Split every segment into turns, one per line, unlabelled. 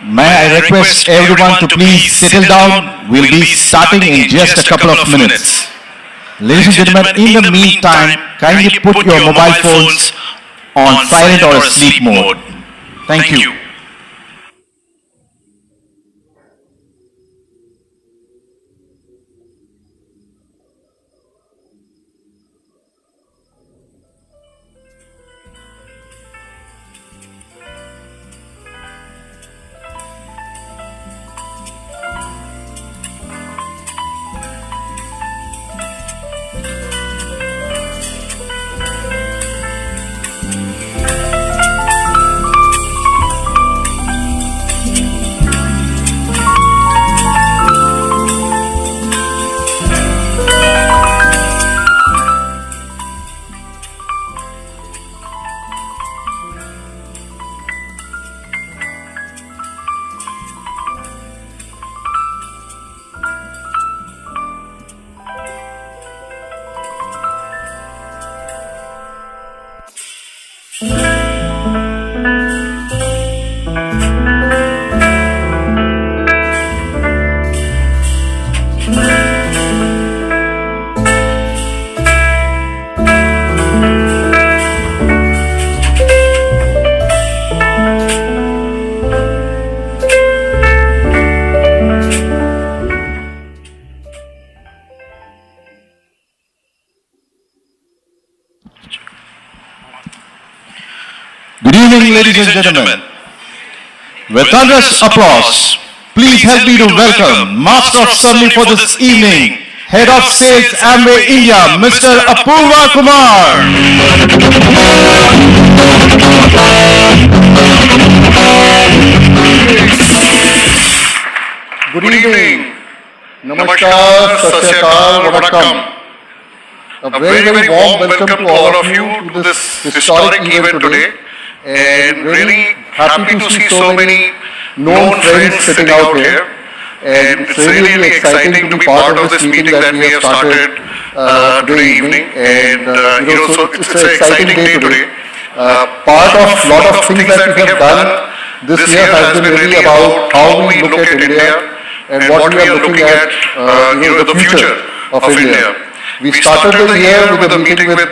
May I request everyone to please settle down. We'll be starting in just a couple of minutes. Ladies and gentlemen, in the meantime, kindly put your mobile phones on silent or sleep mode. Thank you. Good evening, ladies and gentlemen. With thunderous applause, please help me to welcome Master of Ceremony for this evening, Head of Sales Amway India, Mr. Apurva Kumar.
Good evening. Namaskar, Sat Sri Akal, Vanakkam. A very warm welcome to all of you to this historic event today. And really happy to see so many known friends sitting out here. And it's really exciting to be part of this meeting that we have started today evening. And so it's an exciting day today. Part of a lot of things that we have done this year has been really about how we look at India and what we are looking at, the future of India. We started the year with a meeting with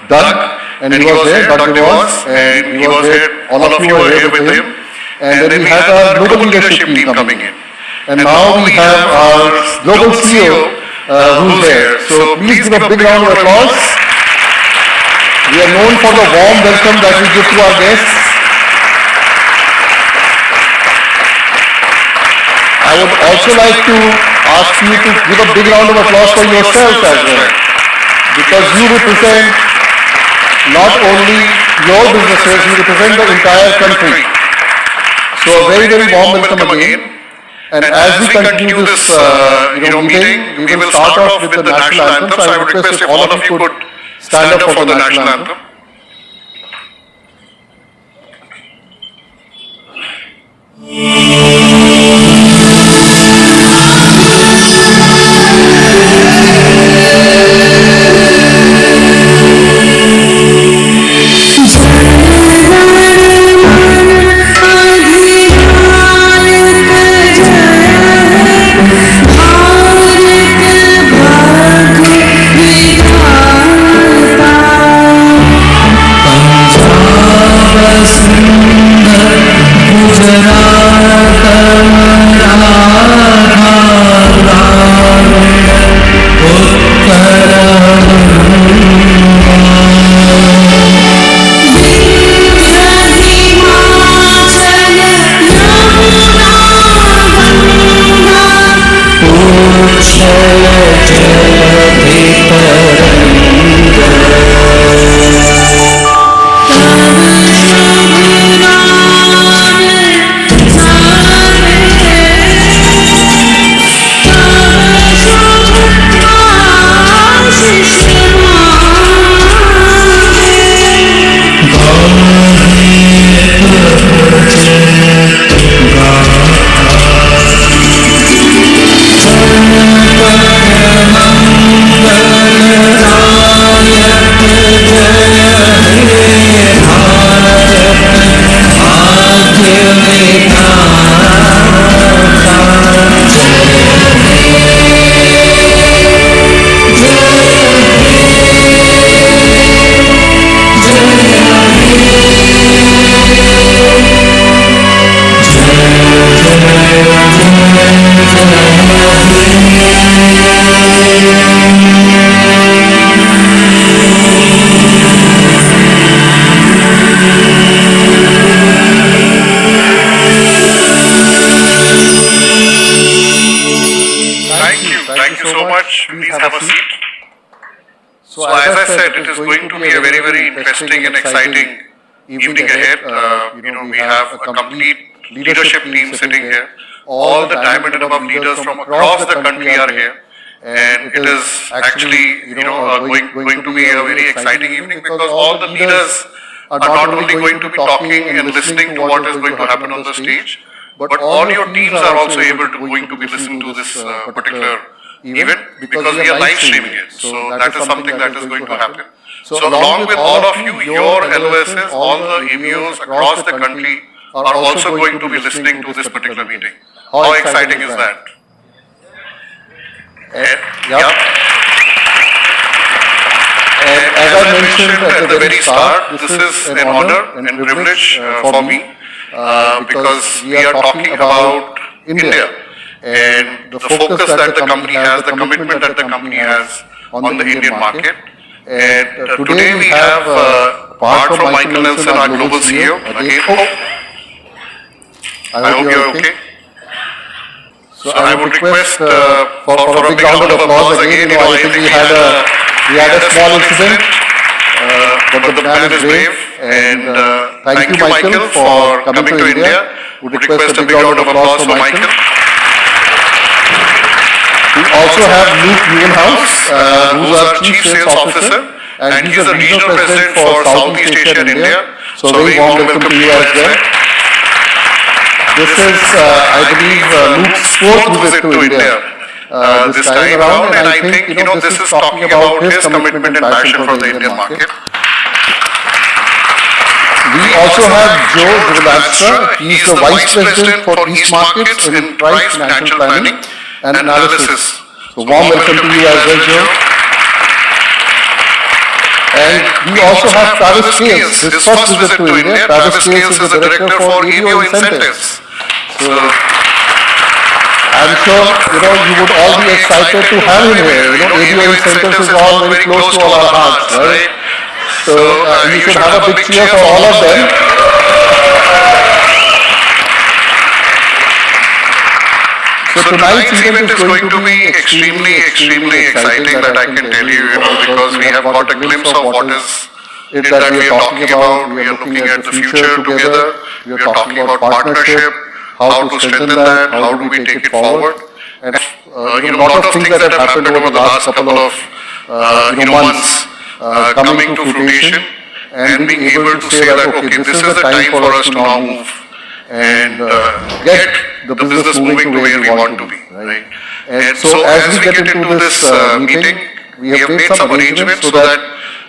Doug. And he was there, Dr. was, and he was here, all of you were here with him. And then we had our global leadership team coming in. And now we have our global CEO who's there. So please give a big round of applause. We are known for the warm welcome that we give to our guests. I would also like to ask you to give a big round of applause for yourself as well. Because you represent not only your businesses, you represent the entire country. So a very warm welcome again. And as we continue this meeting, we will start off with the national anthem. So I would request if all of you could stand up for the national anthem. So as I said, it is going to be a very, very interesting and exciting evening ahead. We have a complete leadership team sitting here. All the diamond and above leaders from across the country are here. And it is actually, going to be a very exciting evening because all the leaders are not only going to be talking and listening to what is going to happen on the stage, but all your teams are also going to be listening to this particular event because we are live streaming it. So that is something that is going to happen. So along with all of you, your LOSs, all the ABOs across the country are also going to be listening to this particular meeting. How exciting is that? Yeah. And as I mentioned at the very start, this is an honor and privilege for me because we are talking about India and the focus that the company has, the commitment that the company has on the Indian market. And today we have, apart from Michael Nelson, our global CEO, again, I hope you're okay. So I would request for a big round of applause again. I think we had a small incident, but the man is brave. And thank you, Michael, for coming to India. Would request a big round of applause for Michael. We also have Luke Newhouse, who's our Chief Sales Officer, and he's the Regional President for Southeast Asia and India. So very warm welcome to you as well. This is, I believe, Luke's fourth visit to India this time around, and I think, this is talking about his commitment and passion for the Indian market. We also have Joe Gurulanstra. He's the Vice President for East Markets in Price Financial Planning and Analysis. So warm welcome to you as well, Joe. And we also have Travis Scales, his first visit to India. Travis Scales is the Director for ABO Incentives. So I'm sure, you would all be excited to have him here. ABO Incentives is all very close to all our hearts, right? So you should have a big cheer for all of them. So tonight's event is going to be extremely exciting, that I can tell you, because we have got a glimpse of what is it that we are talking about. We are looking at the future together. We are talking about partnership, how to strengthen that, how do we take it forward. And a lot of things that have happened over the last couple of months coming to fruition, and being able to say that, okay, this is the time for us to now move and get the business moving to where we want to be, right? And so as we get into this meeting, we have made some arrangements so that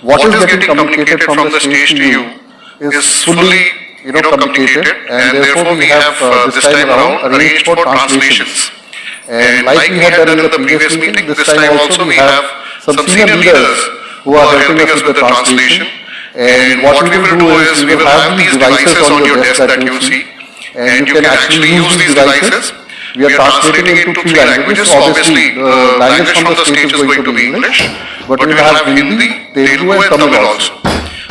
what is getting communicated from the stage to you is fully, communicated, and therefore we have this time around arranged for translations. And like we had done in the previous meeting, this time also we have some senior leaders who are helping us with the translation. And what we will do is we will have these devices on your desk that you see, and you can actually use these devices. We are translating it into 3 languages. Obviously, the language from the stage is going to be English, but we will have Hindi, Telugu and Tamil also.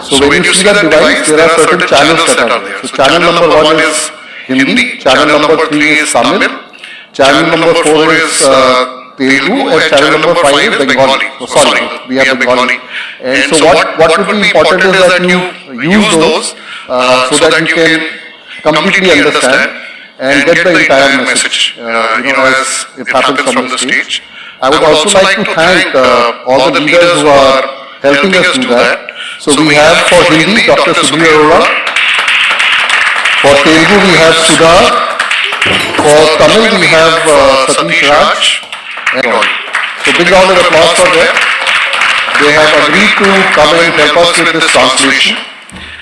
So when you see that device, there are certain channels that are there. So channel number 1 is Hindi, channel number 3 is Tamil, channel number 4 is Telugu, and channel number 5 is Bengali. Oh, sorry, we have Bengali. And so what would be important is that you use those so that you can completely understand and get the entire message, as it happens from the stage. I would also like to thank all the leaders who are helping us do that. So we have for Hindi, Dr. Sudhir Arora. For Telugu, we have Sudha. For Tamil, we have Satish Raj. So big round of applause for them. They have agreed to come and help us with this translation.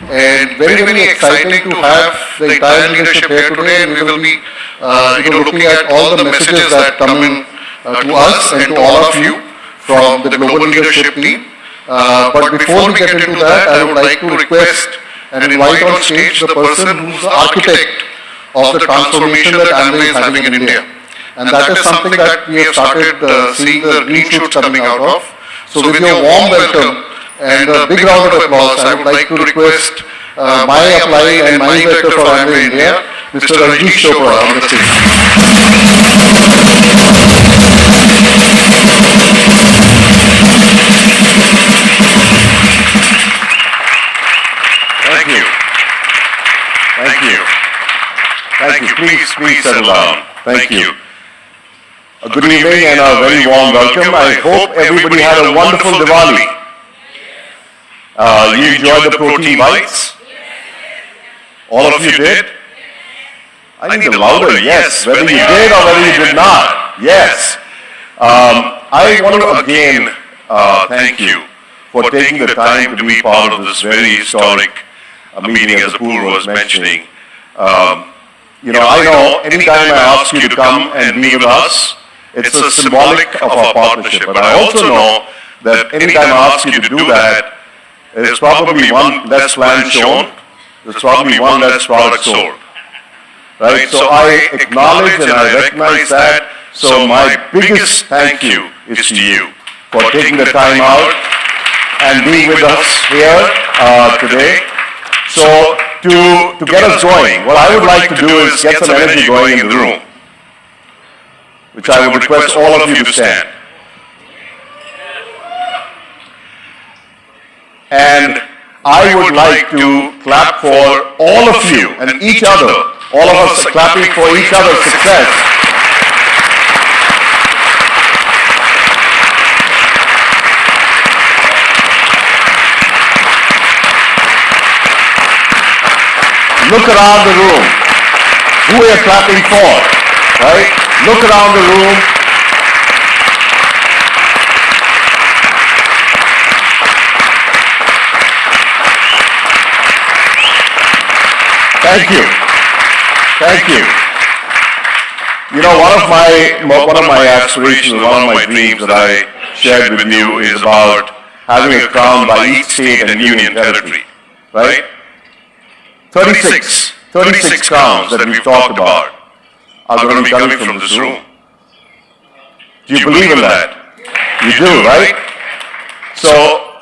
And very exciting to have the entire leadership here today, and we will be looking at all the messages that come in to us and to all of you from the global leadership team. But before we get into that, I would like to request and invite on stage the person who's the architect of the transformation that Amway is having in India. And that is something that we have started seeing the green shoots coming out of. So with your warm welcome and a big round of applause, I would like to request my upline and my director for Amway India, Mr. Rajesh Chopra, on the stage. Thank you. Thank you. Thank you. Please settle down. Thank you. A good evening and a very warm welcome. I hope everybody had a wonderful Diwali. You enjoyed the protein bites? All of you did? I need a louder yes, whether you did or whether you did not. Yes. I want to again thank you for taking the time to be part of this very historic meeting, as Apoorva was mentioning. I know anytime I ask you to come and be with us, it's a symbolic of our partnership. But I also know that anytime I ask you to do that, there's probably one less plan shown, there's probably one less product sold. Right? So I acknowledge and I recognize that. So my biggest thank you is to you for taking the time out and being with us here today. So to get us going, what I would like to do is get some energy going in the room, which I would request all of you to stand. And I would like to clap for all of you and each other. All of us are clapping for each other's success. Look around the room. Who are you clapping for? Right? Look around the room. Thank you. Thank you. You know, one of my aspirations, one of my dreams that I shared with you is about having a crown by each state and union territory, right? 36 crowns that we've talked about are going to be coming from this room. Do you believe in that? You do, right? So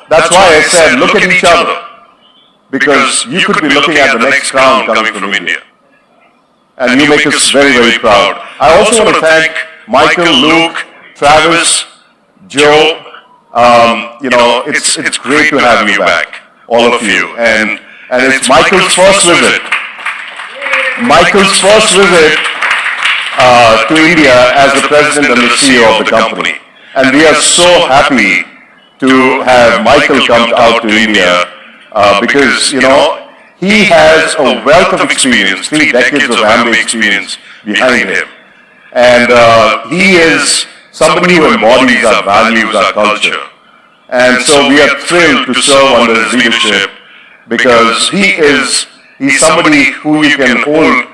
that's why I said look at each other, because you could be looking at the next crown coming from India. And you make us very, very proud. I also want to thank Michael, Luke, Travis, Joe. It's great to have you back, all of you. And it's Michael's first visit. Michael's first visit to India as the president and the CEO of the company. And we are so happy to have Michael come out to India because, he has a wealth of experience, 3 decades of Amway experience behind him. And he is somebody who embodies our values, our culture. And so we are thrilled to serve under his leadership because he's somebody who we can hold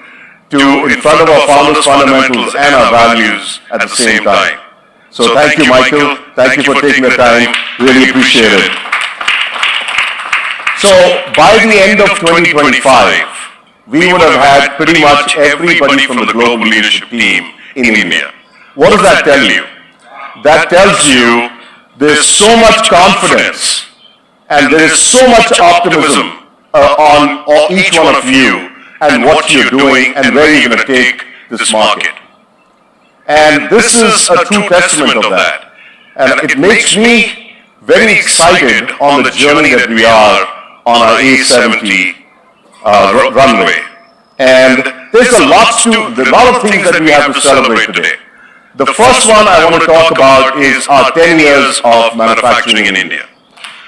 to in front of our founders' fundamentals and our values at the same time. So thank you, Michael. Thank you for taking the time. Really appreciate it. So by the end of 2025, we would have had pretty much everybody from the global leadership team in India. What does that tell you? That tells you there's so much confidence and there is so much optimism on each one of you and what you're doing and where you're going to take this market. And this is a true testament of that. And it makes me very excited on the journey that we are on our A70 runway. And there's a lot of things that we have to celebrate today. The first one I want to talk about is our 10 years of manufacturing in India.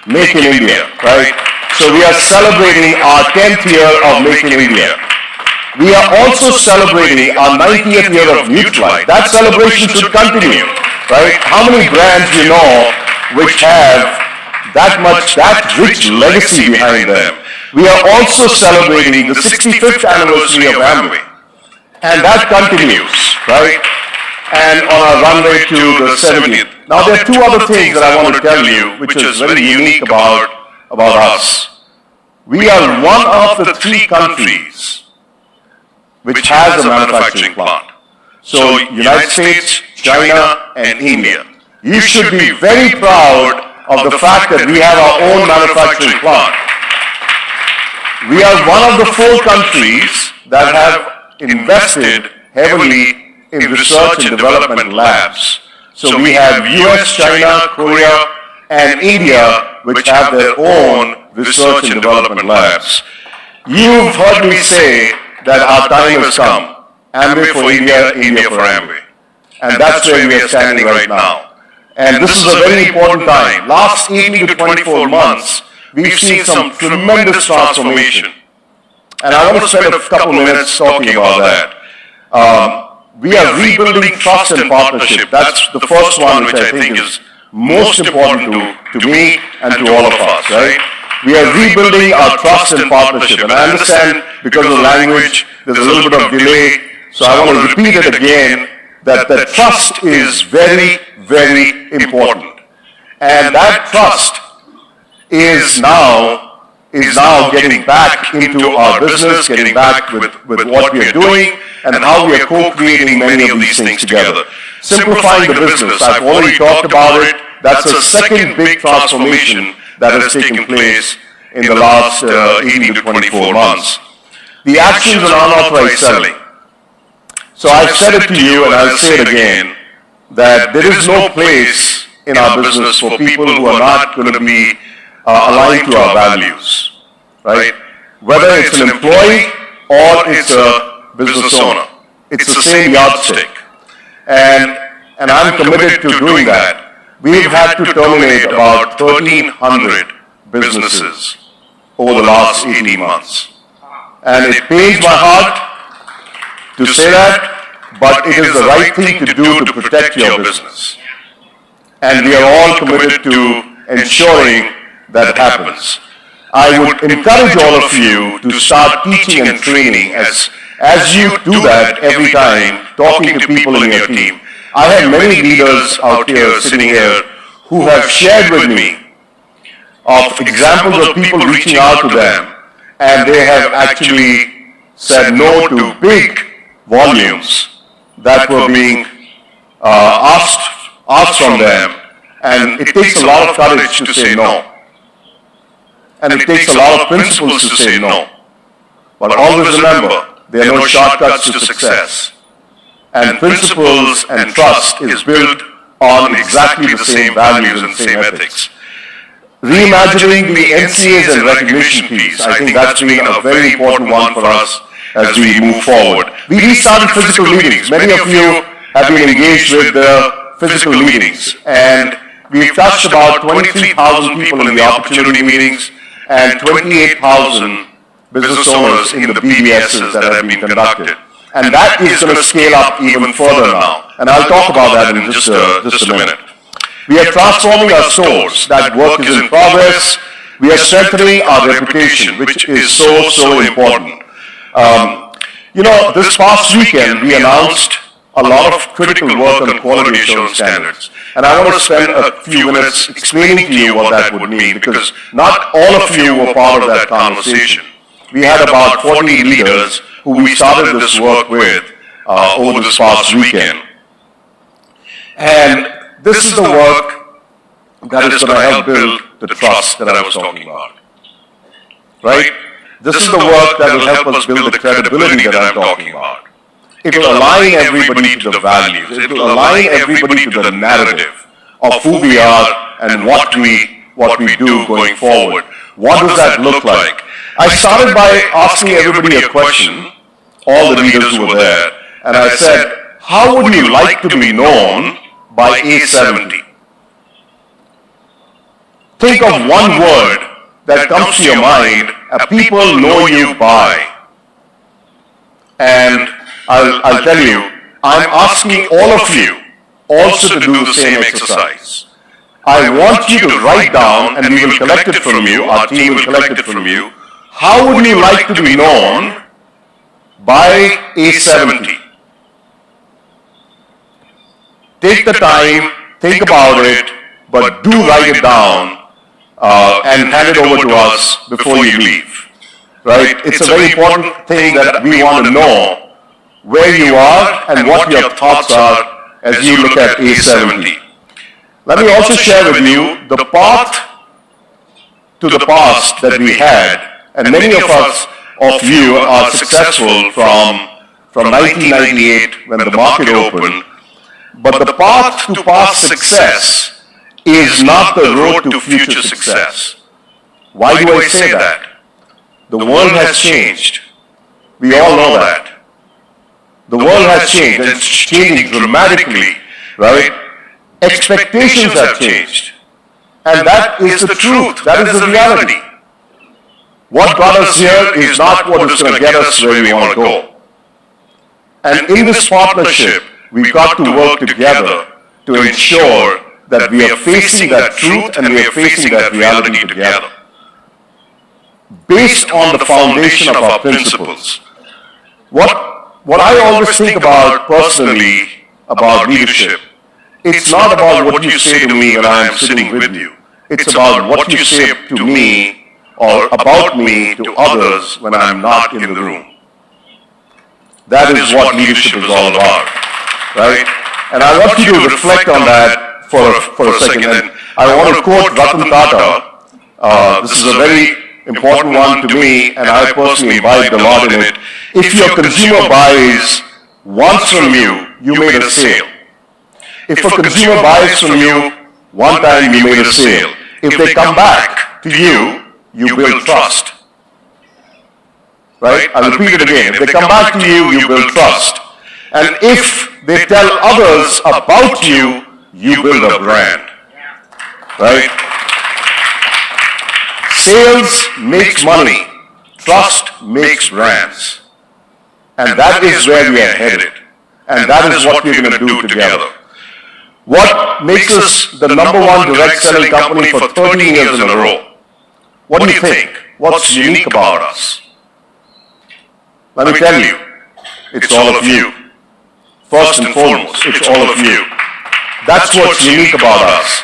Make in India, right? So we are celebrating our 10th year of Make in India. We are also celebrating our 90th year of Nutrilife. That celebration should continue, right? How many brands you know which have that rich legacy behind them? We are also celebrating the 65th anniversary of Amway. And that continues, right? And on our runway to the 70th. Now there are 2 other things that I want to tell you, which is very unique about us. We are one of the 3 countries which has a manufacturing plant. So United States, China, and India. You should be very proud of the fact that we have our own manufacturing plant. We are one of the 4 countries that have invested heavily in research and development labs. So we have US, China, Korea, and India, which have their own research and development labs. You've heard me say that our time has come. Amway for India, India for Amway. And that's where we are standing right now. And this is a very important time. Last 18 to 24 months, we've seen some tremendous transformation. And I want to spend a couple minutes talking about that. We are rebuilding trust and partnership. That's the first one, which I think is most important to me and to all of us, right? We are rebuilding our trust and partnership. And I understand because of the language, there's a little bit of delay. So I want to repeat it again, that trust is very, very important. And that trust is now getting back into our business, getting back with what we are doing, and how we are co-creating many of these things together. Simplifying the business, I've already talked about it. That's a second big transformation that has taken place in the last 18 to 24 months. The actions on unauthorized selling. So I've said it to you and I'll say it again, that there is no place in our business for people who are not going to be aligned to our values, right? Whether it's an employee or it's a business owner. It's the same yardstick. And I'm committed to doing that. We've had to terminate about 1,300 businesses over the last 18 months. And it pains my heart to say that, but it is the right thing to do to protect your business. And we are all committed to ensuring that happens. I would encourage all of you to start teaching and training as you do that every time, talking to people in your team. I have many leaders out here, sitting here, who have shared with me of examples of people reaching out to them, and they have actually said no to big volumes that were being asked from them. And it takes a lot of courage to say no. And it takes a lot of principles to say no. But always remember, there are no shortcuts to success. And principles and trust is built on exactly the same values and same ethics. Reimagining the NCAs and recognition piece, I think that's been a very important one for us as we move forward. We restarted physical meetings. Many of you have been engaged with the physical meetings. And we've touched about 23,000 people in the opportunity meetings and 28,000 business owners in the BBSs that have been conducted. And that is going to scale up even further now. And I'll talk about that in just a minute. We are transforming our stores. That work is in progress. We are strengthening our reputation, which is so important. This past weekend, we announced a lot of critical work on quality assurance standards. And I want to spend a few minutes explaining to you what that would mean, because not all of you were part of that conversation. We had about 40 leaders who we started this work with over this past weekend. And this is the work that is going to help build the trust that I was talking about. Right? This is the work that will help us build the credibility that I'm talking about. It will align everybody to the values. It will align everybody to the narrative of who we are and what we do going forward. What does that look like? I started by asking everybody a question, all the leaders who were there, and I said, how would you like to be known by A70? Think of one word that comes to your mind, people know you by. And I'll tell you, I'm asking all of you also to do the same exercise. I want you to write down, and we will collect it from you, our team will collect it from you, how would you like to be known by A70? Take the time, think about it, but do write it down and hand it over to us before you leave. Right? It's a very important thing that we want to know where you are and what your thoughts are as you look at A70. Let me also share with you the path to the past that we had, and many of you are successful from 1998 when the market opened, but the path to past success is not the road to future success. Why do I say that?
The world has changed. We all know that. The world has changed, and it's changing dramatically, right? Expectations have changed. And that is the truth. That is the reality. What got us here is not what is going to get us where we want to go. And in this partnership, we've got to work together to ensure that we are facing that truth and we are facing that reality together. Based on the foundation of our principles. What I always think about personally about leadership, it's not about what you say to me when I am sitting with you. It's about what you say to me or about me to others when I'm not in the room. That is what leadership is all about, right? And I want you to reflect on that for a second. And I want to quote Ratan Tata. This is a very important one to me, and I personally imbibed a lot in it. If your consumer buys once from you, you made a sale. If a consumer buys from you one time, you made a sale. If they come back to you, you build trust. Right? I'll repeat it again. If they come back to you, you build trust. And if they tell others about you, you build a brand. Right? Sales makes money. Trust makes brands. And that is where we are headed. And that is what we're going to do together. What makes us the number one direct selling company for 13 years in a row? What do you think? What's unique about us? Let me tell you, it's all of you. First and foremost, it's all of you. That's what's unique about us.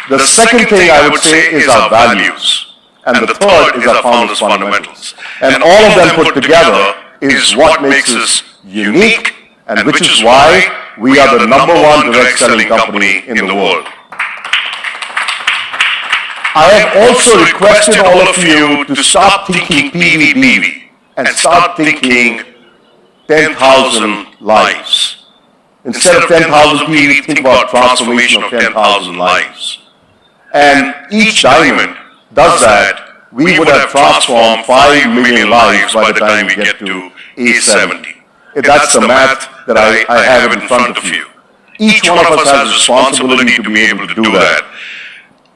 The second thing I would say is our values. And the third is our founders' fundamentals. And all of them put together is what makes us unique, and which is why we are the number one direct selling company in the world. I have also requested all of you to stop thinking PV and start thinking 10,000 lives. Instead of 10,000 PV, think about transformation of 10,000 lives. And each diamond does that. We would have transformed 5 million lives by the time we get to A70. That's the math that I have in front of you. Each one of us has a responsibility to be able to do that.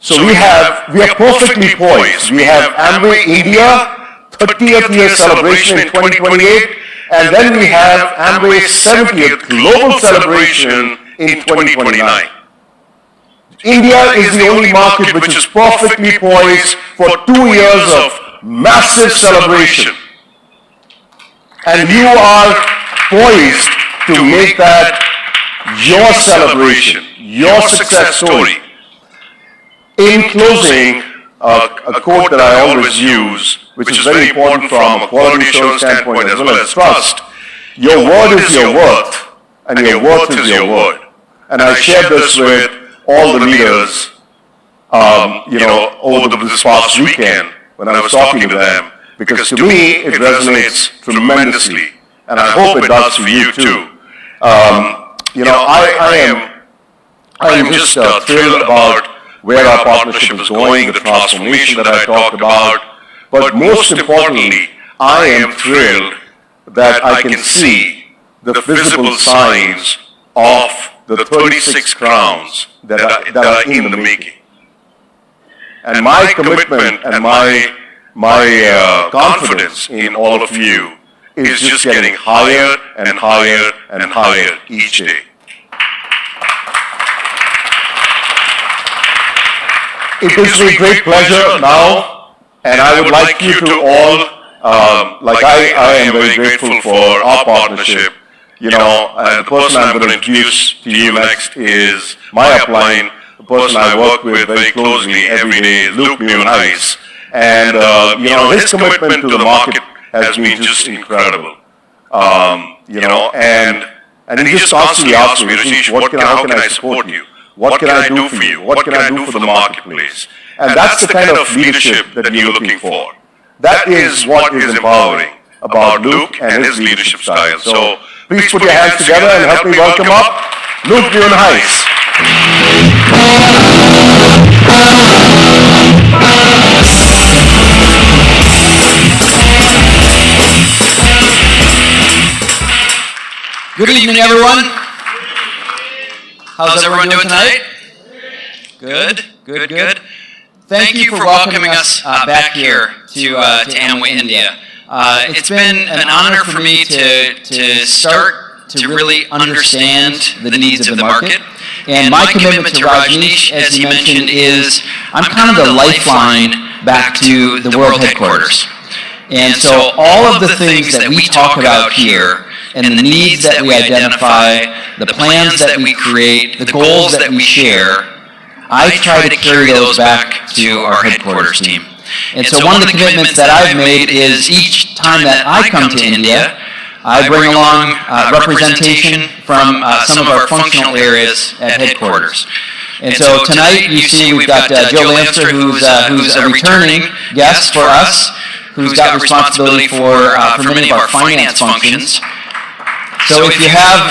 So we are perfectly poised. We have Amway India 30th year celebration in 2028, and then we have Amway's 70th global celebration in 2029. India is the only market which is perfectly poised for 2 years of massive celebration. And you are poised to make that your celebration, your success story. In closing, a quote that I always use, which is very important from a quality assurance standpoint as well as trust. Your word is your worth, and your worth is your word. And I shared this with all the leaders, over this past weekend when I was talking to them, because to me it resonates tremendously, and I hope it does for you too. I am just thrilled about where our partnership is going, the transformation that I talked about, but most importantly, I am thrilled that I can see the visible signs of the 36 crowns that are in the making. And my commitment and my confidence in all of you is just getting higher and higher and higher each day. It gives me great pleasure now, and I would like you to all, I am very grateful for our partnership. The person I'm going to introduce to you next is my upline, the person I work with very closely every day, is Luke Heiss. And, his commitment to the market has been just incredible. And he just constantly asks me, Rajesh, how can I support you? What can I do for you? What can I do for the marketplace? And that's the kind of leadership that you're looking for. That is what is empowering about Luke and his leadership style. So please put your hands together and help me welcome up Luke Heiss.
Good evening, everyone. How's everyone doing tonight? Good, good, good. Thank you for welcoming us back here to Amway, India. It's been an honor for me to start to really understand the needs of the market. And my commitment to Rajneesh, as he mentioned, is I'm kind of the lifeline back to the world headquarters. And so all of the things that we talk about here and the needs that we identify, the plans that we create, the goals that we share, I try to carry those back to our headquarters team. And so one of the commitments that I've made is each time that I come to India, I bring along representation from some of our functional areas at headquarters. And so tonight you see we've got Joe Lancer, who's a returning guest for us, who's got responsibility for many of our finance functions. So if you have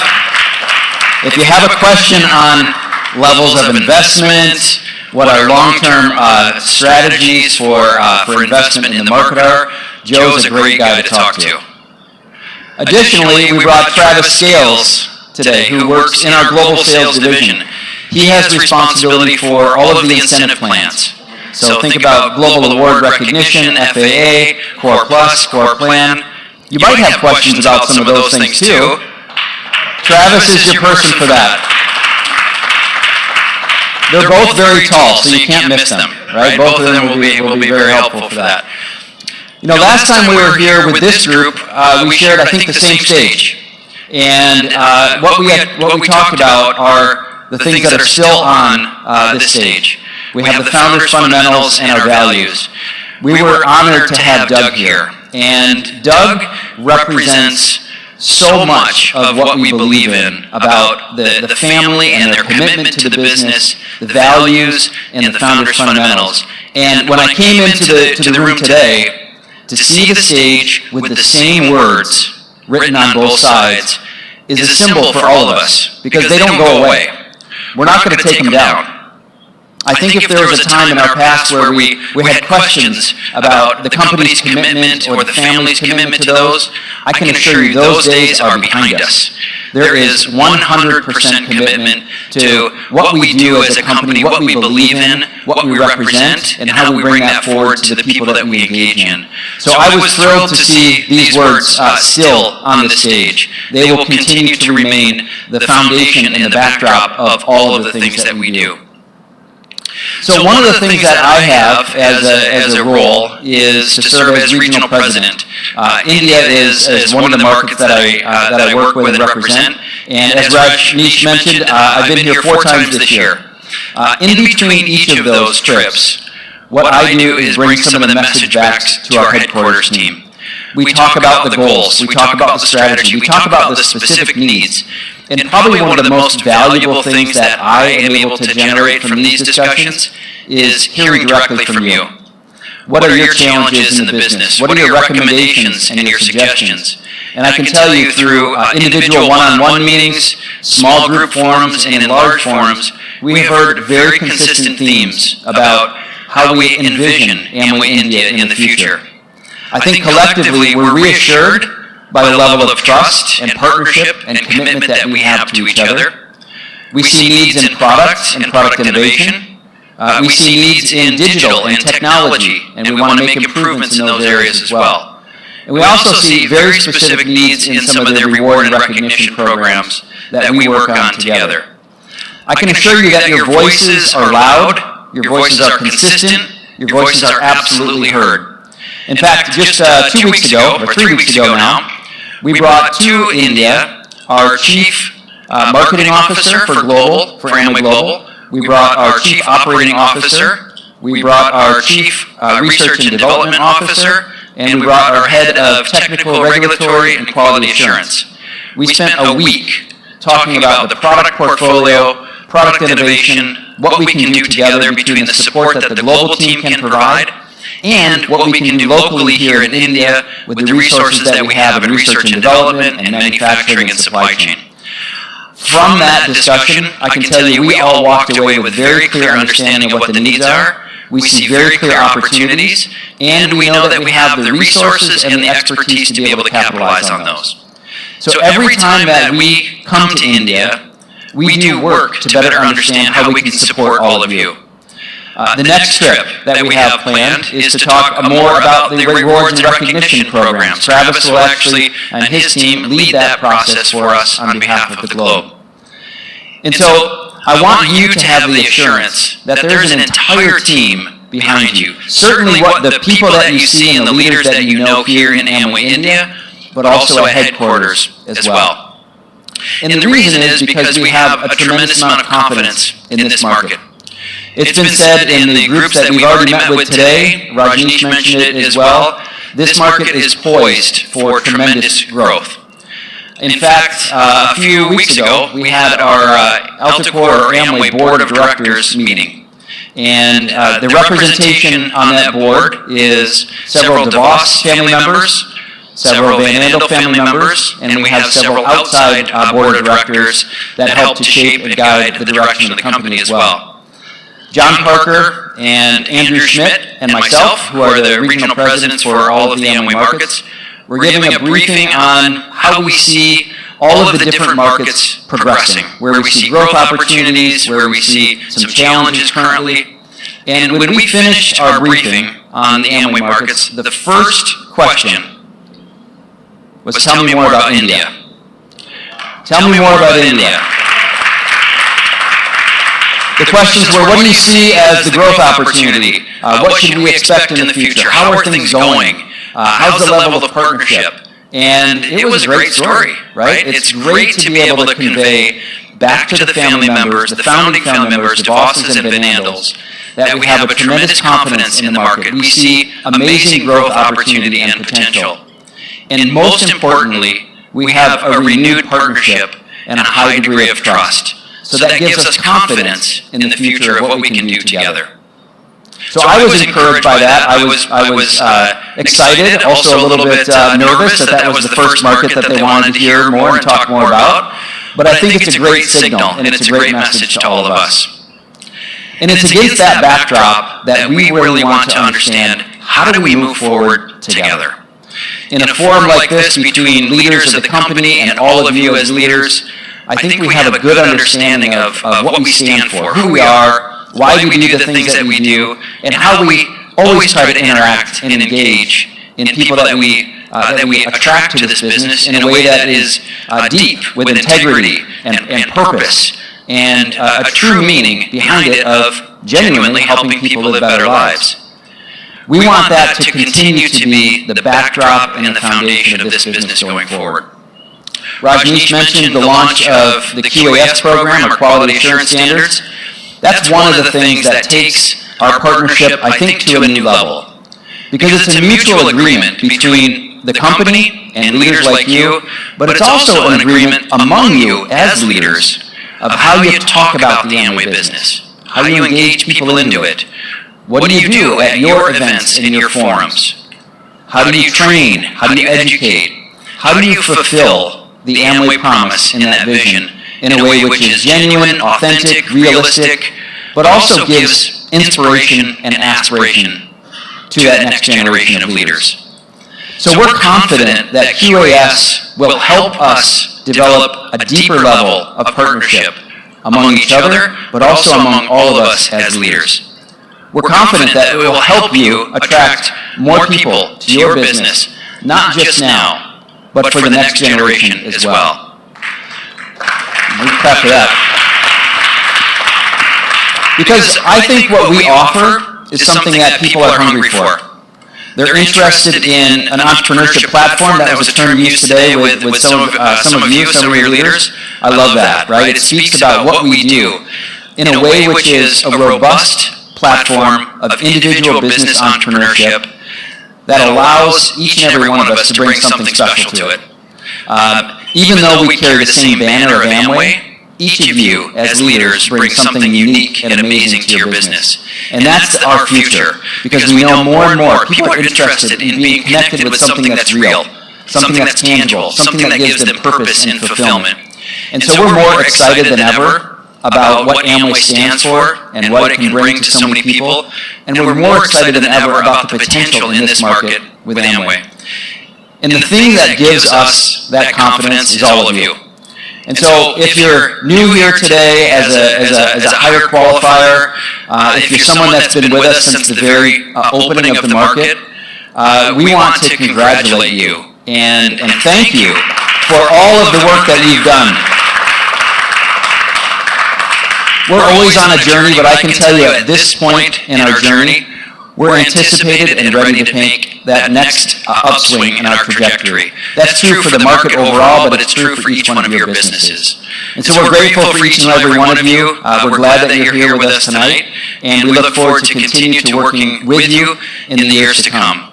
a question on levels of investment, what our long-term strategies for investment in the market are, Joe's a great guy to talk to. Additionally, we brought Travis Scales today, who works in our global sales division. He has responsibility for all of the incentive plans. So think about global award recognition, FAA, Core Plus, Core Plan. You might have questions about some of those things too. Travis is your person for that. They're both very tall, so you can't miss them, right? Both of them will be very helpful for that. You know, last time we were here with this group, we shared, I think, the same stage. And what we talked about are the things that are still on this stage. We have the founders' fundamentals and our values. We were honored to have Doug here. And Doug represents so much of what we believe in about the family and their commitment to the business, the values, and the founders' fundamentals. And when I came into the room today, to see the stage with the same words written on both sides is a symbol for all of us, because they don't go away. We're not going to take them down. I think if there was a time in our past where we had questions about the company's commitment or the family's commitment to those, I can assure you those days are behind us. There is 100% commitment to what we do as a company, what we believe in, what we represent, and how we bring that forward to the people that we engage in. So I was thrilled to see these words still on the stage. They will continue to remain the foundation and the backdrop of all of the things that we do. So one of the things that I have as a role is to serve as regional president. India is one of the markets that I work with and represent. And as Rajneesh mentioned, I've been here 4 times this year. In between each of those trips, what I do is bring some of the message back to our headquarters team. We talk about the goals, we talk about the strategy, we talk about the specific needs. And probably one of the most valuable things that I am able to generate from these discussions is hearing directly from you. What are your challenges in the business? What are your recommendations and your suggestions? And I can tell you through individual one-on-one meetings, small group forums, and in large forums, we have heard very consistent themes about how we envision Amway India in the future. I think collectively we're reassured by the level of trust and partnership and commitment that we have to each other. We see needs in products and product innovation. We see needs in digital and technology, and we want to make improvements in those areas as well. And we also see very specific needs in some of the reward and recognition programs that we work on together. I can assure you that your voices are loud, your voices are consistent, your voices are absolutely heard. In fact, just 2 weeks ago, or 3 weeks ago now, we brought to India our Chief Marketing Officer for Amway Global. We brought our Chief Operating Officer. We brought our Chief Research and Development Officer. And we brought our Head of Technical, Regulatory, and Quality Assurance. We spent a week talking about the product portfolio, product innovation, what we can do together between the support that the global team can provide and what we can do locally here in India with the resources that we have in research and development and manufacturing and supply chain. From that discussion, I can tell you we all walked away with very clear understanding of what the needs are. We see very clear opportunities, and we know that we have the resources and the expertise to be able to capitalize on those. So every time that we come to India, we do work to better understand how we can support all of you. The next trip that we have planned is to talk more about the rewards and recognition programs. Travis will actually, and his team, lead that process for us on behalf of the globe. And so I want you to have the assurance that there's an entire team behind you. Certainly what the people that you see and the leaders that you know here in Amway, India, but also at headquarters as well. And the reason is because we have a tremendous amount of confidence in this market. It's been said in the groups that we've already met with today, Rajneesh mentioned it as well, this market is poised for tremendous growth. In fact, a few weeks ago, we had our Alticor or Amway Board of Directors meeting. And the representation on that board is several DeVos family members, several Van Andel family members, and we have several outside board of directors that help to shape and guide the direction of the company as well. John Parker and Andrew Schmidt and myself, who are the regional presidents for all of the Amway markets, we're giving a briefing on how we see all of the different markets progressing, where we see growth opportunities, where we see some challenges currently. And when we finished our briefing on the Amway markets, the first question was, tell me more about India. Tell me more about India. The questions were, what do you see as the growth opportunity? What should we expect in the future? How are things going? How's the level of partnership? And it was a great story, right? It's great to be able to convey back to the family members, the founding family members, the bosses and Van Andels, that we have a tremendous confidence in the market. We see amazing growth opportunity and potential. And most importantly, we have a renewed partnership and a high degree of trust. So that gives us confidence in the future of what we can do together. So I was encouraged by that. I was excited, also a little bit nervous that was the first market that they wanted to hear more and talk more about. But I think it's a great signal, and it's a great message to all of us. And it's against that backdrop that we really want to understand, how do we move forward together? In a forum like this, between leaders of the company and all of you as leaders, I think we have a good understanding of what we stand for, who we are, why we do the things that we do, and how we always try to interact and engage in people that we attract to this business in a way that is deep, with integrity and purpose, and a true meaning behind it of genuinely helping people live better lives. We want that to continue to be the backdrop and the foundation of this business going forward. Rajneesh mentioned the launch of the QAS program, or Quality Assurance Standards. That's one of the things that takes our partnership, I think, to a new level. Because it's a mutual agreement between the company and leaders like you, but it's also an agreement among you as leaders of how you talk about the Amway business, how you engage people into it. What do you do at your events and in your forums? How do you train? How do you educate? How do you fulfill the Amway promise in that vision in a way which is genuine, authentic, realistic, but also gives inspiration and aspiration to that next generation of leaders? So we're confident that QAS will help us develop a deeper level of partnership among each other, but also among all of us as leaders. We're confident that it will help you attract more people to your business, not just now, but for the next generation as well. We clap for that. Because I think what we offer is something that people are hungry for. They're interested in an entrepreneurship platform. That was a term used today with some of you, some of your leaders. I love that, right? It speaks about what we do in a way which is a robust platform of individual business entrepreneurship that allows each and every one of us to bring something special to it. Even though we carry the same banner of Amway, each of you as leaders bring something unique and amazing to your business. And that's our future, because we know more and more people are interested in being connected with something that's real, something that's tangible, something that gives them purpose and fulfillment. And so we're more excited than ever about what Amway stands for and what it can bring to so many people, and we're more excited than ever about the potential in this market with Amway. And the thing that gives us that confidence is all of you. And so if you're new here today as a higher qualifier, if you're someone that's been with us since the very opening of the market, we want to congratulate you and thank you for all of the work that you've done. We're always on a journey, but I can tell you at this point in our journey, we're anticipated and ready to take that next upswing in our trajectory. That's true for the market overall, but it's true for each one of your businesses. And so we're grateful for each and every one of you. We're glad that you're here with us tonight, and we look forward to continue to working with you in the years to come.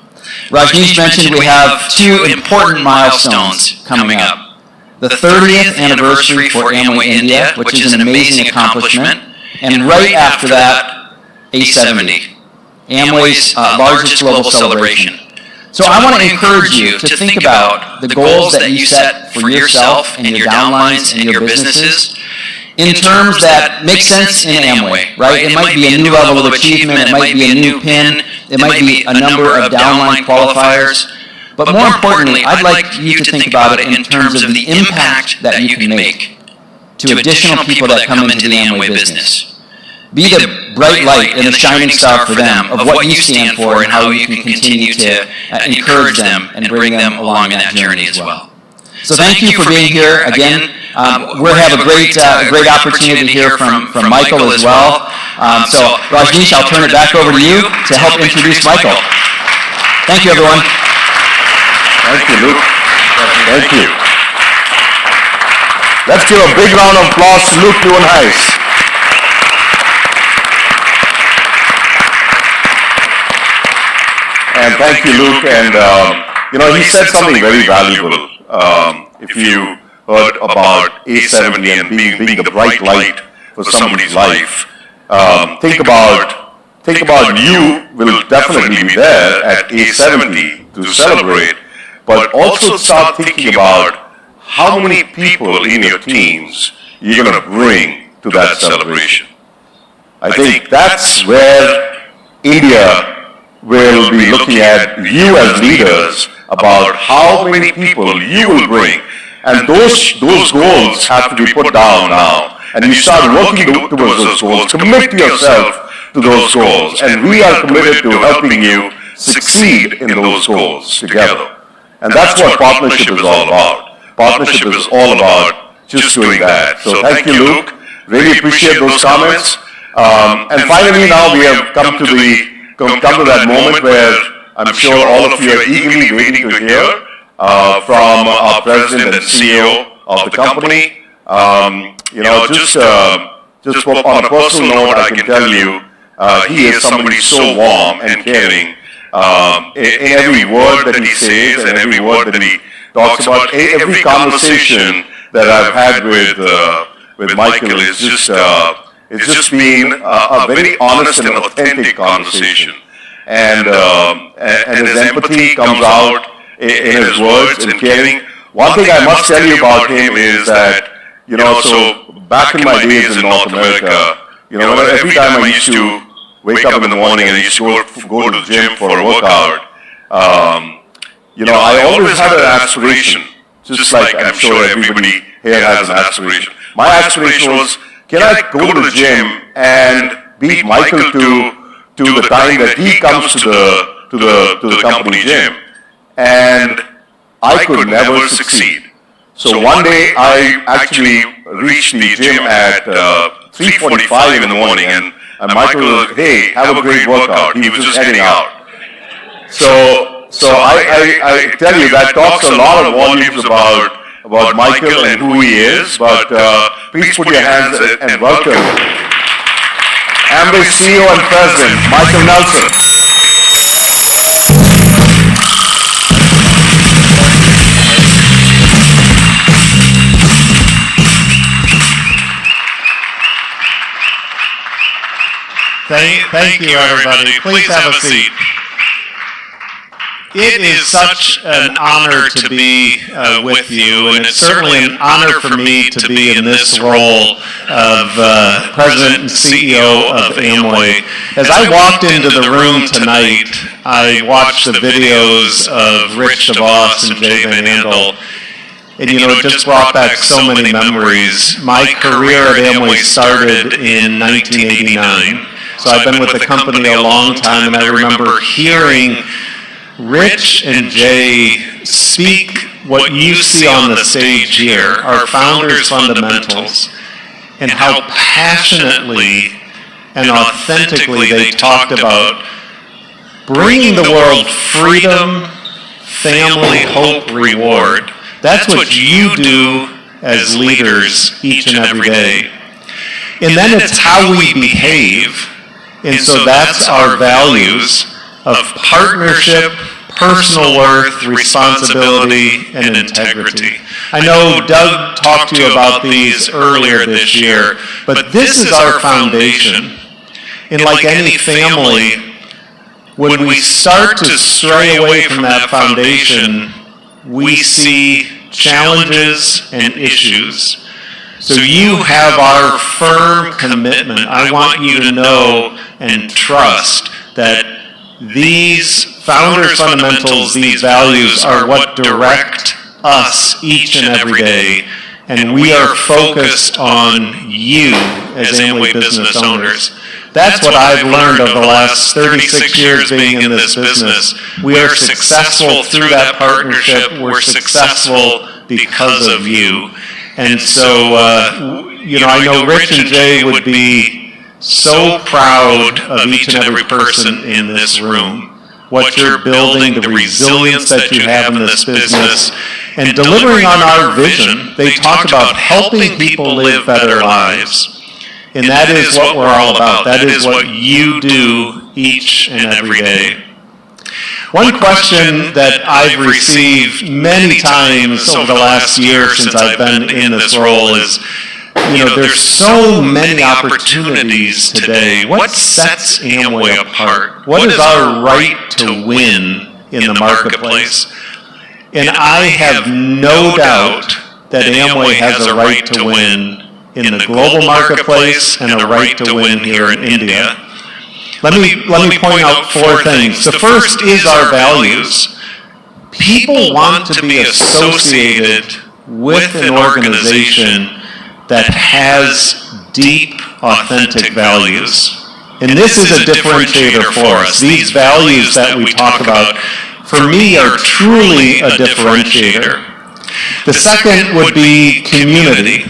Rajneesh mentioned we have two important milestones coming up. The 30th anniversary for Amway India, which is an amazing accomplishment, and right after that, A70. Amway's largest global celebration. So I want to encourage you to think about the goals that you set for yourself and your downlines and your businesses in terms that make sense in Amway, right? It might be a new level of achievement, it might be a new pin, it might be a number of downline qualifiers, but more importantly, I'd like you to think about it in terms of the impact that you can make to additional people that come into the Amway business. Be the bright light and the shining star for them of what you stand for and how you can continue to encourage them and bring them along in that journey as well. So thank you for being here. Again, we'll have a great opportunity to hear from Michael as well. So Rajneesh, I'll turn it back over to you to help introduce Michael. Thank you, everyone.
Thank you, Luke. Thank you. Let's give a big round of applause to Luke Neuenhuis. And thank you, Luke. And, he said something very valuable. If you heard about A70 and being the bright light for somebody's life, think about you will definitely be there at A70 to celebrate, but also start thinking about how many people in your teams you're going to bring to that celebration. I think that's where India will be looking at you as leaders about how many people you will bring. And those goals have to be put down now. And you start working towards those goals. Commit yourself to those goals. And we are committed to helping you succeed in those goals together. And that's what partnership is all about. Partnership is all about just doing that. So thank you, Luke. Really appreciate those comments. And finally now we have come to that moment where I'm sure all of you are eagerly waiting to hear from our president and CEO of the company. Just on a personal note, I can tell you, he is somebody so warm and caring. In every word that he says and every word that he talks about, every conversation that I've had with Michael is just it's just been a very honest and authentic conversation. And his empathy comes out in his words and caring. One thing I must tell you about him is that, so back in my days in North America, every time I used to wake up in the morning and I used to go to the gym for a workout, I always had an aspiration, just like I'm sure everybody here has an aspiration. My aspiration was, can I go to the gym and beat Michael to the time that he comes to the company gym? And I could never succeed. So one day I actually reached the gym at 3:45 in the morning, and Michael was, hey, have a great workout. He was just heading out. So I tell you, that talks a lot of volumes about Michael and who he is, but please put your hands and welcome Amway CEO and President, Michael Nelson.
Thank you, everybody. Please have a seat. It is such an honor to be with you, and it's certainly an honor for me to be in this role of President and CEO of Amway. As I walked into the room tonight, I watched the videos of Rich DeVos and Jay Van Andel, and it just brought back so many memories. My career at Amway started in 1989, so I've been with the company a long time, and I remember hearing Rich and Jay speak what you see on the stage here, our founders' fundamentals, and how passionately and authentically they talked about bringing the world freedom, family, hope, reward. That's what you do as leaders each and every day. And then it's how we behave, and so that's our values of partnership, personal worth, responsibility, and integrity. I know Doug talked to you about these earlier this year, but this is our foundation. And like any family, when we start to stray away from that foundation, we see challenges and issues. So you have our firm commitment. I want you to know and trust that these founders' fundamentals, these values, are what direct us each and every day, and we are focused on you as Amway business owners. That's what I've learned over the last 36 years being in this business. We are successful through that partnership. We're successful because of you. And so, I know Rich and Jay would be so proud of each and every person in this room, what you're building, the resilience that you have in this business, and delivering on our vision. They talk about helping people live better lives, and that is what we're all about. That is what you do each and every day. One question that I've received many times over the last year since I've been in this role is, there's so many opportunities today. What sets Amway apart? What is our right to win in the marketplace? And I have no doubt that Amway has a right to win in the global marketplace and a right to win here in India. Let me point out four things. The first is our values. People want to be associated with an organization that has deep, authentic values. And this is a differentiator for us. These values that we talk about, for me, are truly a differentiator. The second would be community.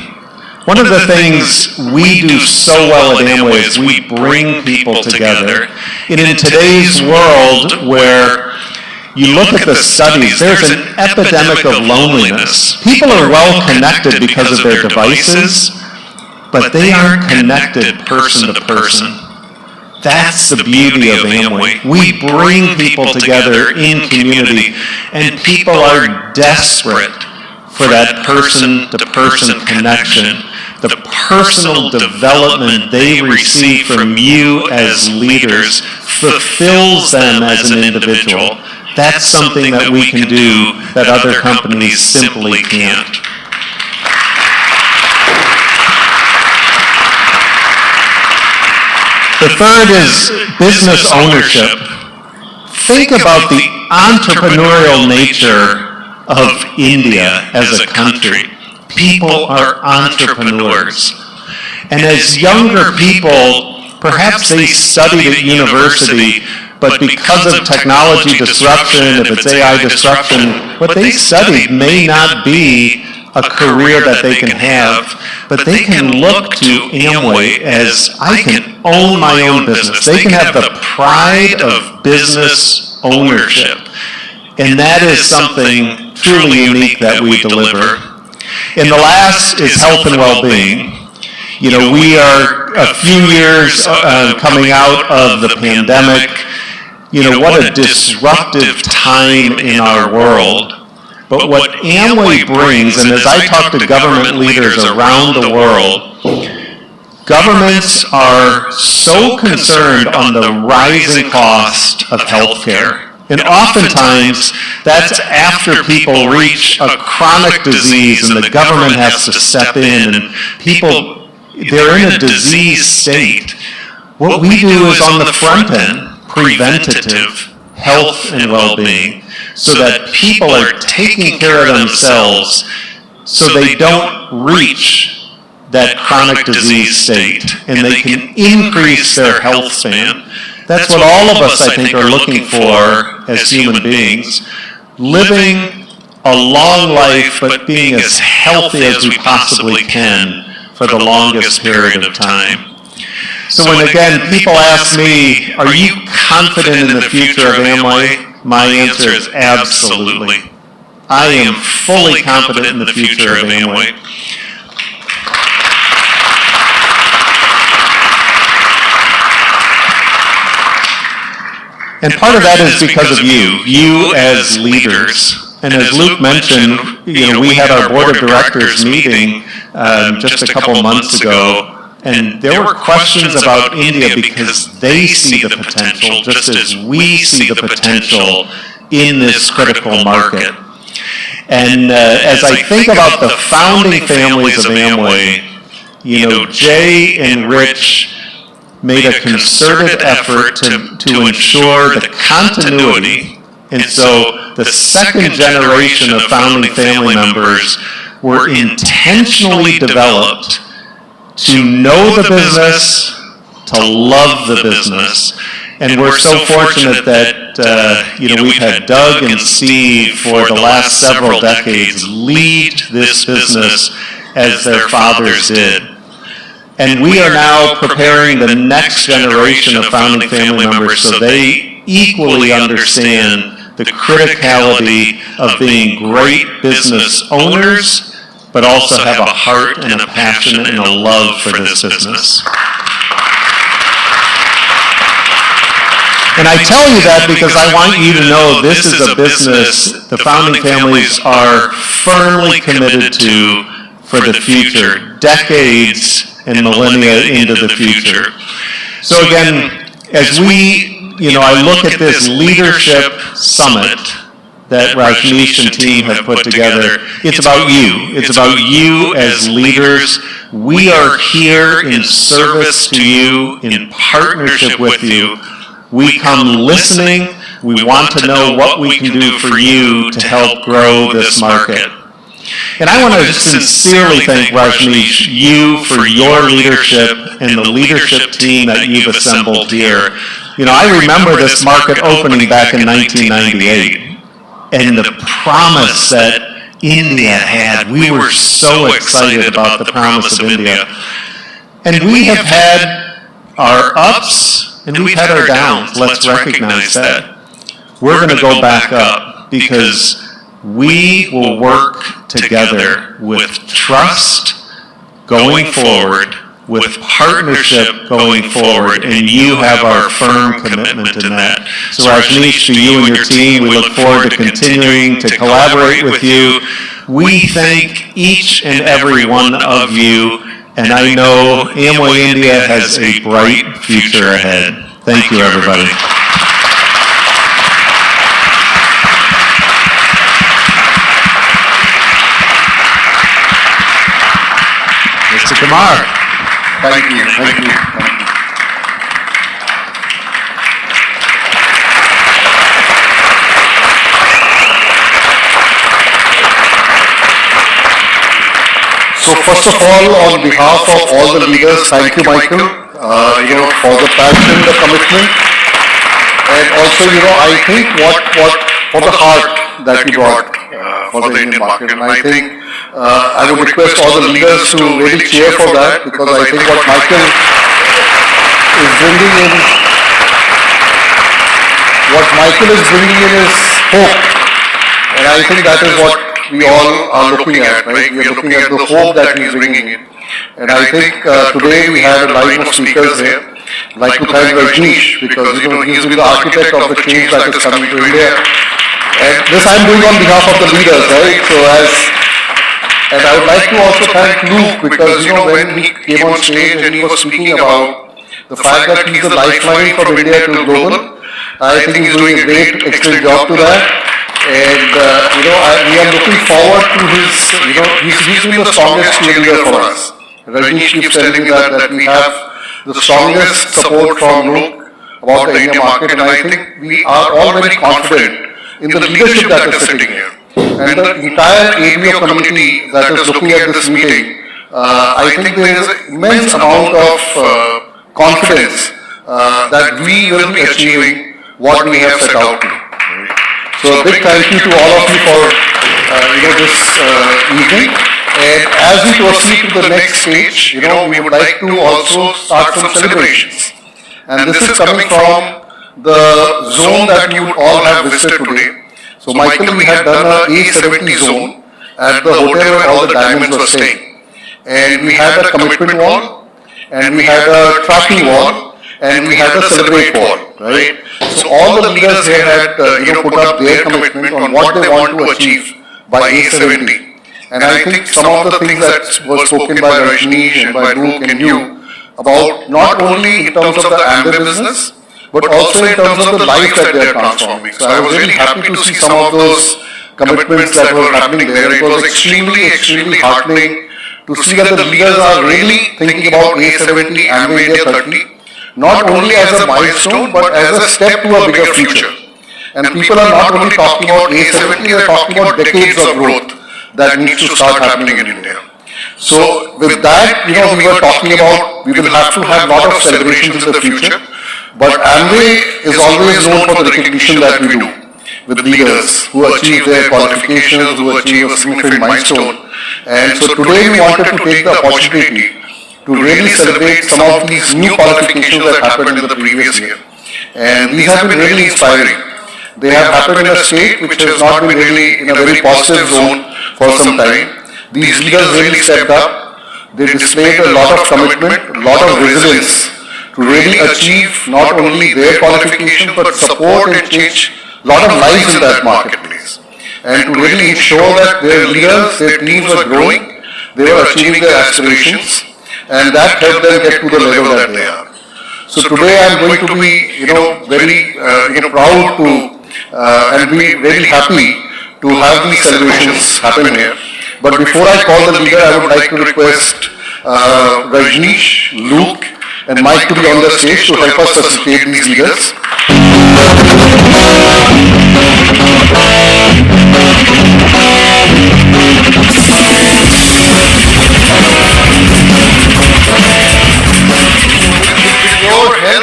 One of the things we do so well at Amway is we bring people together. And in today's world where you look at the studies, there's an epidemic of loneliness. People are well connected because of their devices, but they aren't connected person to person. That's the beauty of Amway. We bring people together in community, and people are desperate for that person-to-person connection. The personal development they receive from you as leaders fulfills them as an individual. That's something that we can do that other companies simply can't. The third is business ownership. Think about the entrepreneurial nature of India as a country. People are entrepreneurs. And as younger people, perhaps they studied at university, but because of technology disruption, if it's AI disruption, what they studied may not be a career that they can have, but they can look to Amway as, I can own my own business. They can have the pride of business ownership. And that is something truly unique that we deliver. And the last is health and well-being. We are a few years coming out of the pandemic. What a disruptive time in our world. But what Amway brings, and as I talk to government leaders around the world, governments are so concerned on the rising cost of healthcare. And oftentimes, that's after people reach a chronic disease and the government has to step in and people, they're in a disease state. What we do is on the front end, preventative health and well-being, so that people are taking care of themselves so they don't reach that chronic disease state and they can increase their health span. That's what all of us, I think, are looking for as human beings. Living a long life, but being as healthy as we possibly can for the longest period of time. So when, again, people ask me, are you confident in the future of Amway? My answer is absolutely. I am fully confident in the future of Amway. And part of that is because of you as leaders. And as Luke mentioned, we had our board of directors meeting just a couple months ago, and there were questions about India because they see the potential, just as we see the potential in this critical market. And as I think about the founding families of Amway, Jay and Rich made a concerted effort to ensure the continuity. And so the second generation of founding family members were intentionally developed to know the business, to love the business. And we're so fortunate that we've had Doug and Steve for the last several decades lead this business as their fathers did. And we are now preparing the next generation of founding family members so they equally understand the criticality of being great business owners, but also have a heart and a passion and a love for this business. And I tell you that because I want you to know this is a business the founding families are firmly committed to for the future, decades and millennia into the future. So again, as I look at this leadership summit that Rajneesh and team have put together, it's about you. It's about you as leaders. We are here in service to you, in partnership with you. We come listening. We want to know what we can do for you to help grow this market. And I want to sincerely thank Rajneesh, you for your leadership and the leadership team that you've assembled here. I remember this market opening back in 1998 and the promise that India had. We were so excited about the promise of India. And we have had our ups and we've had our downs. Let's recognize that. We're going to go back up because we will work together with trust going forward, with partnership going forward, and you have our firm commitment in that. So Rajneesh, to you and your team, we look forward to continuing to collaborate with you. We thank each and every one of you, and I know Amway India has a bright future ahead. Thank you, everybody. Mr. Kumar.
Thank you. Thank you. So first of all, on behalf of all the leaders, thank you, Michael, for the passion, the commitment, and also, I think for the heart that you brought for the Indian market. And I think I would request all the leaders to really cheer for that, because I think what Michael is bringing in, is hope. And I think that is what we all are looking at, right? We are looking at the hope that he is bringing in. And I think today we had a line of speakers here. I'd like to thank Rajneesh, because he has been the architect of the change that is coming to India. And this I'm doing on behalf of the leaders, right? And I would like to also thank Luke, because when he came on stage and he was speaking about the fact that he's the lifeline from India to global, I think he's doing a great, excellent job to that. And, we are looking forward to his, he's been the strongest cheerleader for us. Rajnish keeps telling me that we have the strongest support from Luke about the India market, and I think we are all very confident in the leadership that is sitting here. And the entire ABO community that is looking at this meeting, I think there is an immense amount of confidence that we will be achieving what we have set out to do. So a big thank you to all of you for this evening. And as we proceed to the next stage, we would like to also start some celebrations. And this is coming from the zone that you would all have visited today. So Michael, we had done a A70 zone at the hotel where all the diamonds were staying. And we had a commitment wall, and we had a tracking wall, and we had a celebrate wall, right? So all the leaders here had, put up their commitment on what they want to achieve by A70. And I think some of the things that were spoken by Rajnish and by Luke and you about not only in terms of the Amway business, but also in terms of the life that they are transforming. So I was really happy to see some of those commitments that were happening there. It was extremely, extremely heartening to see that the leaders are really thinking about A70 Amway India 30. Not only as a milestone, but as a step to a bigger future. And people are not only talking about A70, they are talking about decades of growth that needs to start happening in India. So with that, we were talking about, we will have to have a lot of celebrations in the future, but Amway is always known for the recognition that we do with leaders who achieve their qualifications, who achieve a significant milestone. And so today we wanted to take the opportunity to really celebrate some of these new qualifications that happened in the previous year. And these have been really inspiring. They have happened in a state which has not been really in a very positive zone for some time. These leaders really stepped up. They displayed a lot of commitment, a lot of resilience to really achieve not only their qualification but support and change a lot of lives in that marketplace. And to really ensure that their leaders, their teams were growing, they were achieving their aspirations, and that helped them get to the level that they are. So today I'm going to be, very, proud to and be very happy to have these celebrations happen here. But before I call the leader, I would like to request Rajnish, Luke, and Mike to be on the stage to help us facilitate these leaders.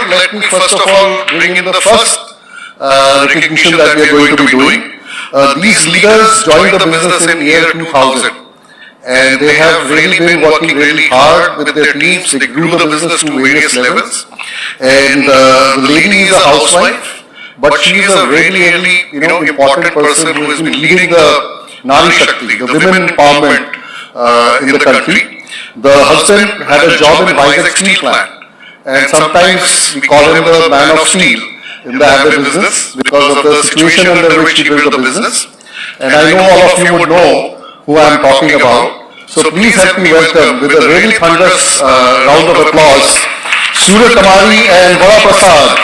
Let me first of all bring in the first recognition that we are going to be doing. These leaders joined the business in year 2000, and they have really been working really hard with their teams. They grew the business to various levels, and the lady is a housewife, but she is a really, really important person who has been leading the Nari Shakti, the women empowerment in the country. The husband had a job in Vizag Steel Plant. And sometimes we call him the man of steel in the Amway business because of the situation under which he built the business. And I know all of you would know who I am talking about. So please help me welcome with a really thunderous round of applause, Surya Kamari and Vara Prasad.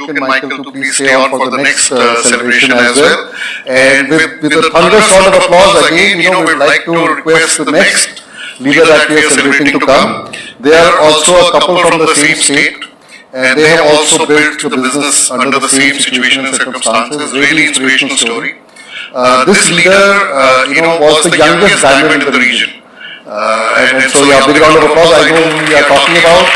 Luke and Michael to please stay on for the next celebration as well. And with a thunderous round of applause again, we'd like to request the next leader that we are celebrating to come. They are also a couple from the same state, and they have also built the business under the same situation and circumstances. Really inspirational story. This leader, was the youngest diamond in the region. And so, yeah, big round of applause. I know who we are talking about.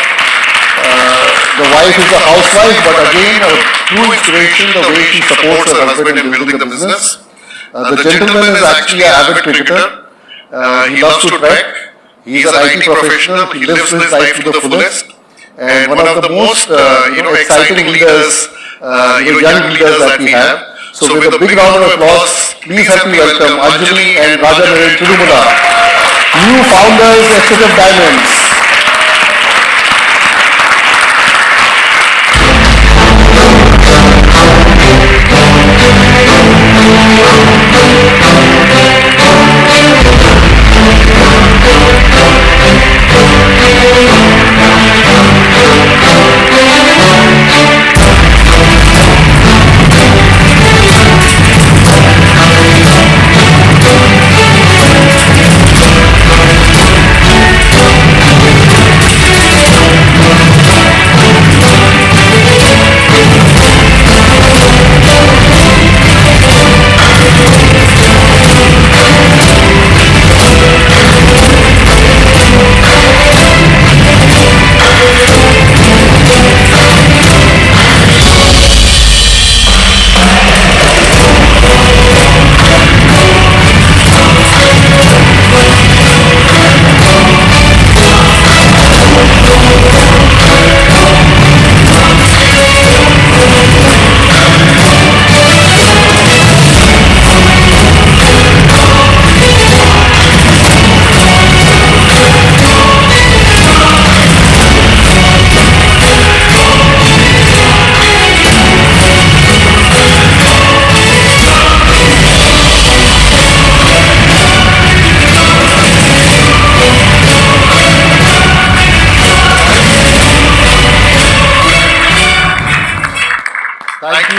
The wife is a housewife, but again, a true inspiration, the way she supports her husband in building the business. The gentleman is actually an avid cricketer. He loves to trek. He is an IT professional. He lives his life to the fullest. And one of the most, exciting leaders, young leaders that we have. So with a big round of applause, please help me welcome Anjali and Raja Naren Tirumala, new founders of SHF Diamonds.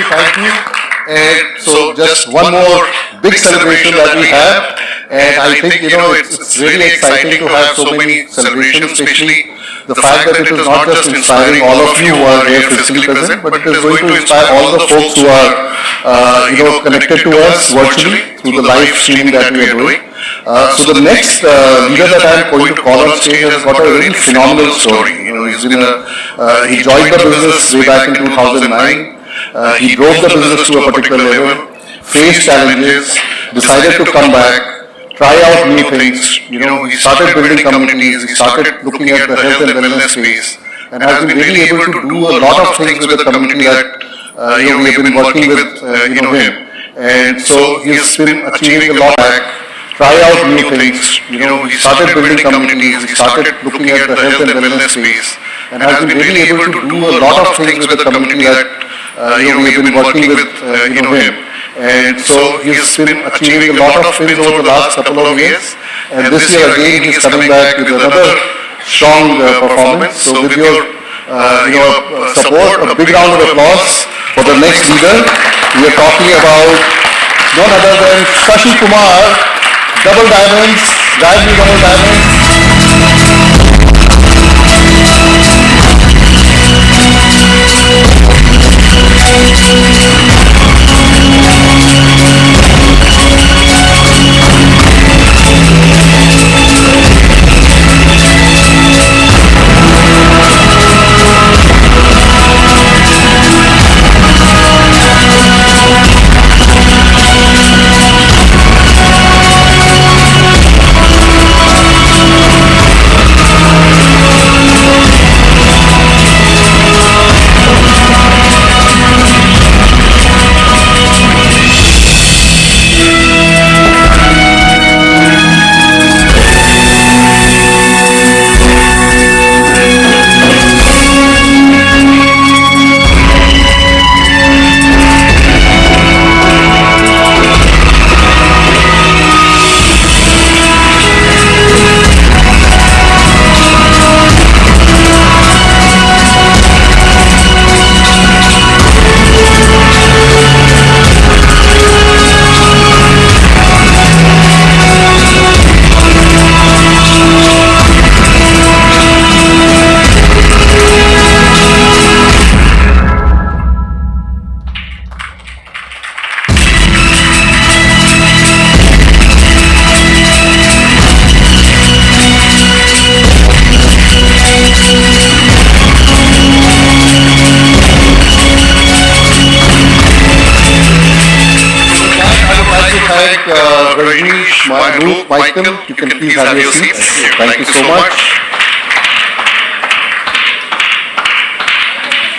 Thank you. And so just one more big celebration that we have. And I think, it's really exciting to have so many celebrations, especially the fact that it is not just inspiring all of you who are here physically present, but it is going to inspire all the folks who are, connected to us virtually through the live streaming that we are doing. So the next leader that I am going to call on stage has got a really phenomenal story. He joined the business way back in 2009. He drove the business to a particular level, faced challenges, decided to come back, try out new things. He started building communities, he started looking at the health and wellness space, and has been really able to do a lot of things with the community that we have been working with him. And so he's been achieving a lot back, try out new things. He started building communities, he started looking at the health and wellness space, and has been really able to do a lot of things with the community that we have been working with him. And so he's been achieving a lot of things over the last couple of years. And this year again, he's coming back with another strong performance. So with your support, a big round of applause for the next leader. We are talking about none other than Shashi Kumar, Double Diamonds, Double Diamonds. Michael, you can please have your seat. Thank you so much.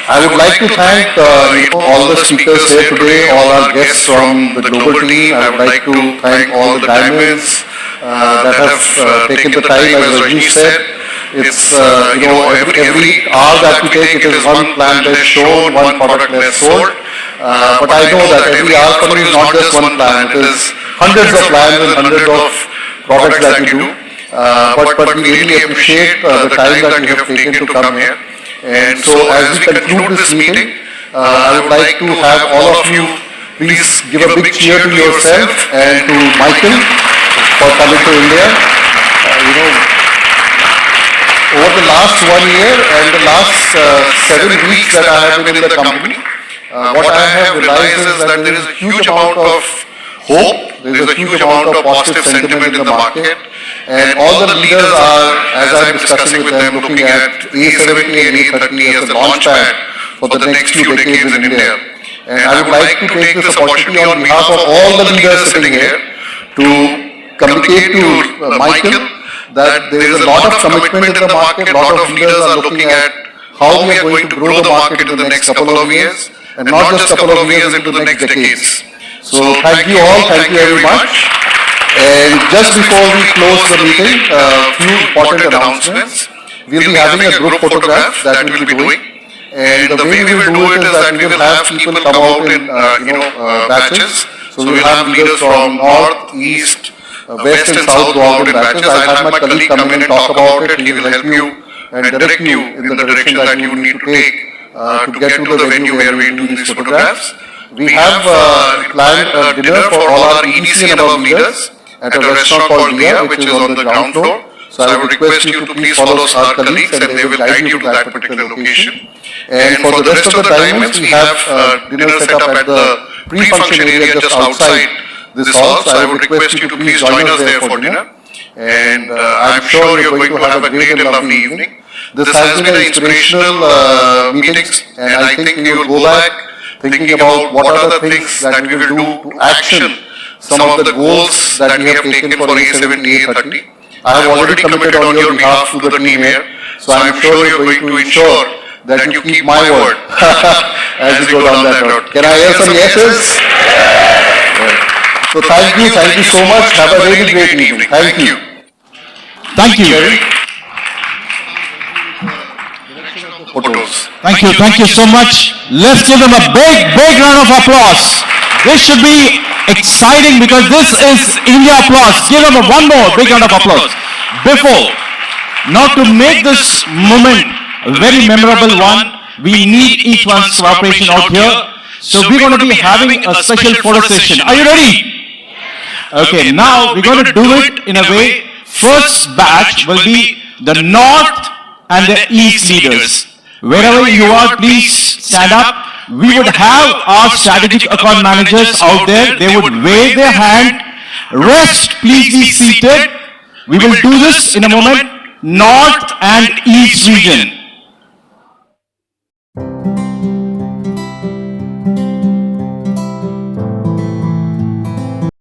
I would like to thank all the speakers here today, all our guests from the global team. I would like to thank all the diamonds that have taken the time, as Rajnish said. It's, every hour that we take, it is one plant less shown, one product less sold. But I know that every hour for me is not just one plant, it is hundreds of plans and hundreds of products that we do. But we really appreciate the time that you have taken to come here. And so as we conclude this meeting, I would like to have all of you please give a big cheer to yourself and to Michael for coming to India. Over the last 1 year and the last 7 weeks that I have been in the company, what I have realized is that there is a huge amount of hope, there is a huge amount of positive sentiment in the market, and all the leaders are, as I'm discussing with them, looking at A70 and A30 as the launchpad for the next few decades in India. And I would like to take this opportunity on behalf of all the leaders sitting here to communicate to Michael that there is a lot of commitment in the market, a lot of leaders are looking at how we are going to grow the market in the next couple of years, and not just couple of years into the next decades. So thank you all, thank you very much. And just before we close the meeting, a few important announcements. We'll be having a group photograph that we'll be doing. And the way we will do it is that we will have people come out in, batches. So we'll have leaders from North, East, West and South go out in batches. I'll have my colleague come in and talk about it. He will help you and direct you in the direction that you need to take to get to the venue where we do these photographs. We have planned a dinner for all our EDC and above leaders at a restaurant called Dia, which is on the ground floor. So I would request you to please follow our colleagues and they will guide you to that particular location. And for the rest of the diamonds, we have dinner set up at the pre-function area just outside this hall. So I would request you to please join us there for dinner. And I'm sure you're going to have a great and lovely evening. This has been an inspirational meeting, and I think we will go back thinking about what are the things that we will do to action some of the goals that we have taken for A70, A30. I have already committed on your behalf to the team here, so I'm sure you're going to ensure that you keep my word as we go down that road. Can I hear some yeses? So thank you so much. Have a really great evening. Thank you.
Thank you.
Photos.
Thank you so much. Let's give them a big round of applause. This should be exciting because this is India applause. Give them one more big round of applause. Before, now to make this moment a very memorable one, we need each one's cooperation out here. So we're going to be having a special photo session. Are you ready? Okay, now we're going to do it in a way. First batch will be the North and the East leaders. Wherever you are, please stand up. We would have our strategic account managers out there. They would wave their hand. Rest, please be seated. We will do this in a moment. North and East region.